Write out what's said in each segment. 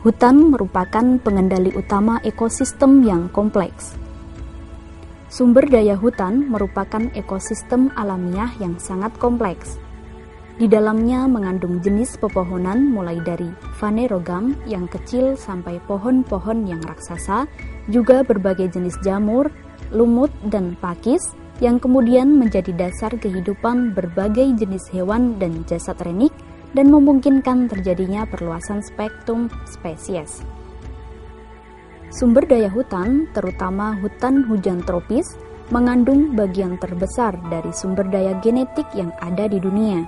Hutan merupakan pengendali utama ekosistem yang kompleks. Sumber daya hutan merupakan ekosistem alamiah yang sangat kompleks. Di dalamnya mengandung jenis pepohonan mulai dari phanerogam yang kecil sampai pohon-pohon yang raksasa, juga berbagai jenis jamur, lumut, dan pakis yang kemudian menjadi dasar kehidupan berbagai jenis hewan dan jasad renik dan memungkinkan terjadinya perluasan spektrum spesies. Sumber daya hutan, terutama hutan hujan tropis, mengandung bagian terbesar dari sumber daya genetik yang ada di dunia.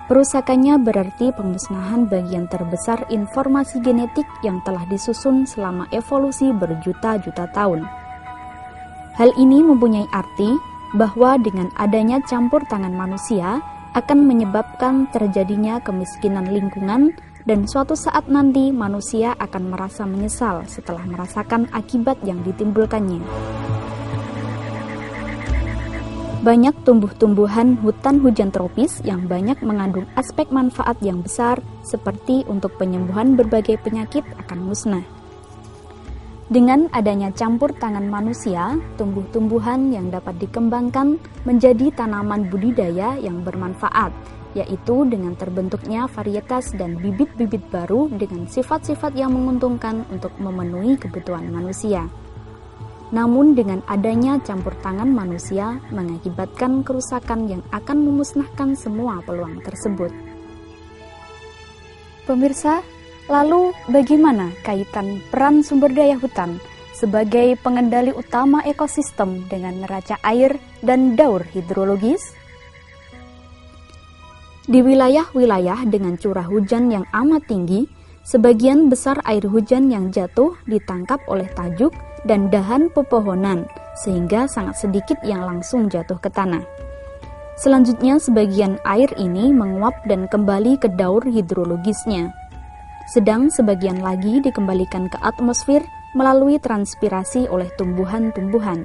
Perusakannya berarti pemusnahan bagian terbesar informasi genetik yang telah disusun selama evolusi berjuta-juta tahun. Hal ini mempunyai arti bahwa dengan adanya campur tangan manusia akan menyebabkan terjadinya kemiskinan lingkungan dan suatu saat nanti manusia akan merasa menyesal setelah merasakan akibat yang ditimbulkannya. Banyak tumbuh-tumbuhan hutan hujan tropis yang banyak mengandung aspek manfaat yang besar seperti untuk penyembuhan berbagai penyakit akan musnah. Dengan adanya campur tangan manusia, tumbuh-tumbuhan yang dapat dikembangkan menjadi tanaman budidaya yang bermanfaat, yaitu dengan terbentuknya varietas dan bibit-bibit baru dengan sifat-sifat yang menguntungkan untuk memenuhi kebutuhan manusia. Namun dengan adanya campur tangan manusia mengakibatkan kerusakan yang akan memusnahkan semua peluang tersebut. Pemirsa, lalu bagaimana kaitan peran sumber daya hutan sebagai pengendali utama ekosistem dengan neraca air dan daur hidrologis? Di wilayah-wilayah dengan curah hujan yang amat tinggi, sebagian besar air hujan yang jatuh ditangkap oleh tajuk dan dahan pepohonan, sehingga sangat sedikit yang langsung jatuh ke tanah. Selanjutnya, sebagian air ini menguap dan kembali ke daur hidrologisnya. Sedang sebagian lagi dikembalikan ke atmosfer melalui transpirasi oleh tumbuhan-tumbuhan.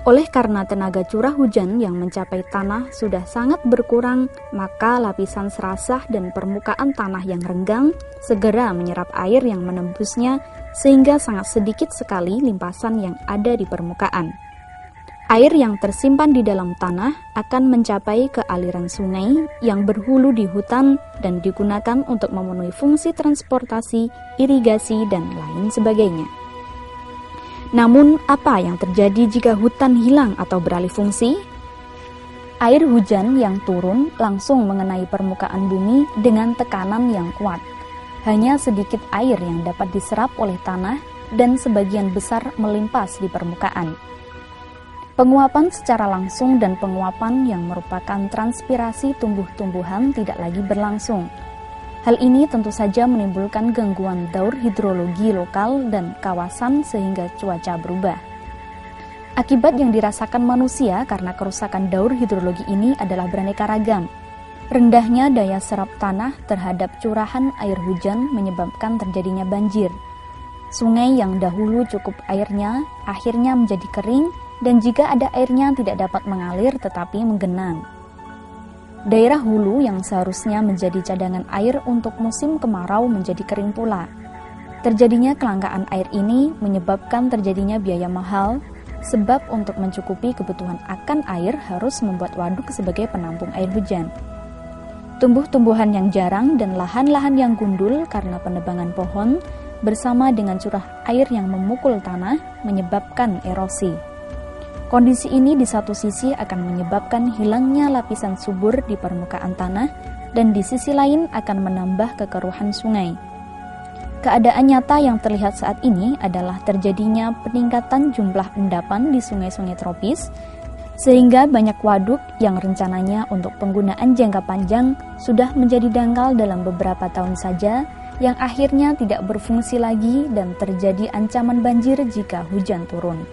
Oleh karena tenaga curah hujan yang mencapai tanah sudah sangat berkurang, maka lapisan serasah dan permukaan tanah yang renggang segera menyerap air yang menembusnya sehingga sangat sedikit sekali limpasan yang ada di permukaan. Air yang tersimpan di dalam tanah akan mencapai ke aliran sungai yang berhulu di hutan dan digunakan untuk memenuhi fungsi transportasi, irigasi, dan lain sebagainya. Namun, apa yang terjadi jika hutan hilang atau beralih fungsi? Air hujan yang turun langsung mengenai permukaan bumi dengan tekanan yang kuat. Hanya sedikit air yang dapat diserap oleh tanah dan sebagian besar melimpas di permukaan. Penguapan secara langsung dan penguapan yang merupakan transpirasi tumbuh-tumbuhan tidak lagi berlangsung. Hal ini tentu saja menimbulkan gangguan daur hidrologi lokal dan kawasan sehingga cuaca berubah. Akibat yang dirasakan manusia karena kerusakan daur hidrologi ini adalah beraneka ragam. Rendahnya daya serap tanah terhadap curahan air hujan menyebabkan terjadinya banjir. Sungai yang dahulu cukup airnya akhirnya menjadi kering dan jika ada airnya tidak dapat mengalir tetapi menggenang. Daerah hulu yang seharusnya menjadi cadangan air untuk musim kemarau menjadi kering pula. Terjadinya kelangkaan air ini menyebabkan terjadinya biaya mahal, sebab untuk mencukupi kebutuhan akan air harus membuat waduk sebagai penampung air hujan. Tumbuh-tumbuhan yang jarang dan lahan-lahan yang gundul karena penebangan pohon bersama dengan curah air yang memukul tanah menyebabkan erosi. Kondisi ini di satu sisi akan menyebabkan hilangnya lapisan subur di permukaan tanah dan di sisi lain akan menambah kekeruhan sungai. Keadaan nyata yang terlihat saat ini adalah terjadinya peningkatan jumlah endapan di sungai-sungai tropis sehingga banyak waduk yang rencananya untuk penggunaan jangka panjang sudah menjadi dangkal dalam beberapa tahun saja yang akhirnya tidak berfungsi lagi dan terjadi ancaman banjir jika hujan turun.